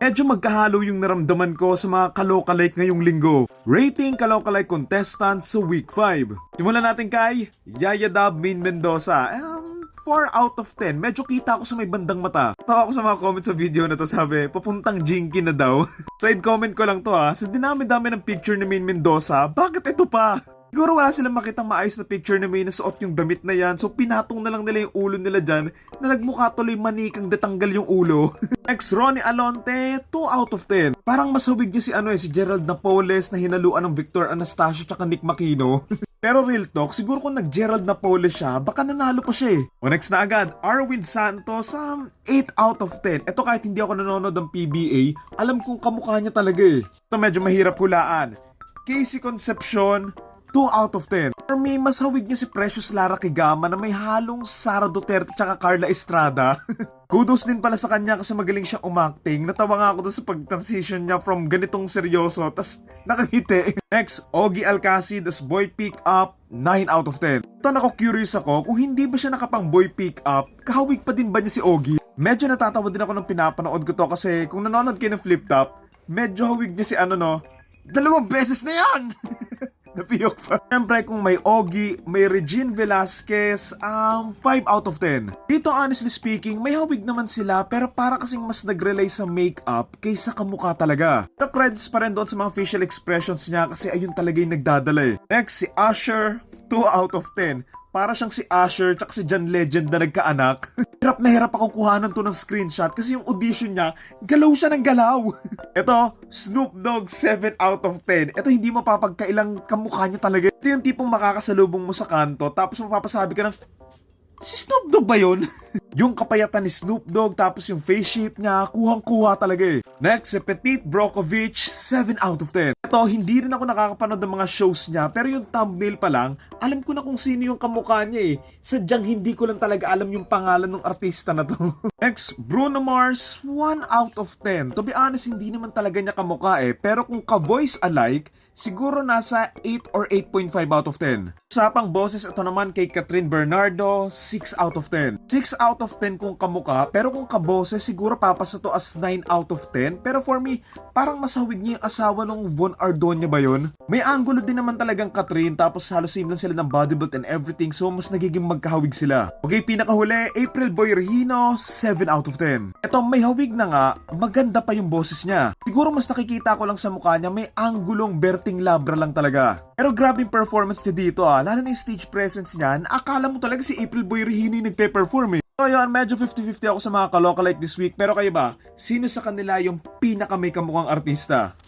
Medyo magkahalo yung naramdaman ko sa mga kalokalike ngayong linggo. Rating kalokalike contestant sa week 5. Simulan natin kay Yaya Dab Main Mendoza. 4 out of 10. Medyo kita ako sa may bandang mata. Tawa ako sa mga comments sa video na to, sabi, papuntang Jinky na daw. Side comment ko lang to sa dinami-dami ng picture ni Main Mendoza, bakit ito pa? Siguro wala silang makitang maayos na picture na may nasuot yung damit na yan, so pinatong na lang nila yung ulo nila dyan na nagmukha tuloy manikang detanggal yung ulo. Next, Ronnie Alonte, 2 out of 10. Parang masawig niya si Gerald Napoles na hinaluan ng Victor Anastasio tsaka Nick Makino. Pero real talk, siguro kung nag-Gerald Napoles siya, baka nanalo pa siya eh. O next na agad, Arwin Santos, 8 out of 10. Ito kahit hindi ako nanonood ng PBA, alam kong kamukha niya talaga eh. Ito medyo mahirap hulaan. Casey Concepcion, 2 out of 10. For me, mas hawig niya si Precious Lara Kigama na may halong Sara Duterte tsaka Carla Estrada. Kudos din pala sa kanya kasi magaling siyang umacting. Natawa nga ako doon sa pag-transition niya from ganitong seryoso tas nakangiti. Next, Ogie Alcacid as boy pick up, 9 out of 10. Ito curious ako kung hindi ba siya nakapang boy pick up, kahawig pa din ba niya si Ogie? Medyo natatawa din ako nung pinapanood ko to kasi kung nanonood kayo ng Flip Top, medyo hawig niya si 2 beses na yan! Napiyok pa. Siyempre kung may Ogie, may Regine Velasquez, 5 out of 10. Dito honestly speaking, may hawig naman sila pero para kasing mas nag-rely sa makeup kaysa kamukha talaga. Pero credits pa rin doon sa mga facial expressions niya kasi ayun talaga yung nagdadala eh. Next, si Usher, 2 out of 10. Para siyang si Usher tsaka si John Legend na nagkaanak. Hirap na hirap akong kuhanan to ng screenshot kasi yung audition niya, galaw siya ng galaw. Ito, Snoop Dogg 7 out of 10. Ito hindi mapapagkailang kamukha niya talaga. Ito yung tipong makakasalubong mo sa kanto tapos mapapasabi ka ng, si Snoop Dogg ba yun? Yung kapayatan ni Snoop Dogg tapos yung face shape niya, kuhang-kuha talaga eh. Next, si Petit Brokovich, 7 out of 10. Ito, hindi rin ako nakakapanood ng mga shows niya pero yung thumbnail pa lang, alam ko na kung sino yung kamukha niya eh. Sadyang hindi ko lang talaga alam yung pangalan ng artista na to. Next, Bruno Mars, 1 out of 10. To be honest, hindi naman talaga niya kamukha eh. Pero kung ka-voice alike, siguro nasa 8 or 8.5 out of 10. Usapang boses, ito naman kay Catherine Bernardo, 6 out of 10. 6 out of 10 kung kamukha, pero kung kaboses, siguro papasa to as 9 out of 10. Pero for me, parang masawig niya yung asawa ng Von Ardonia ba yun? May angulo din naman talagang Catherine, tapos halos same lang sila ng body build and everything, so mas nagiging magkahawig sila. Okay, pinakahuli, April Boy Regino, 7 out of 10. Ito, may hawig na nga, maganda pa yung boses niya. Siguro mas nakikita ko lang sa mukha niya, may anggulong Berting Labra lang talaga. Pero grabe yung performance niya dito lalo na yung stage presence niya, akala mo talaga si April Boy Regino yung nagpe-perform eh. So yun, medyo 50-50 ako sa mga kalokalike this week, pero kayo ba, sino sa kanila yung pinaka may kamukhang artista?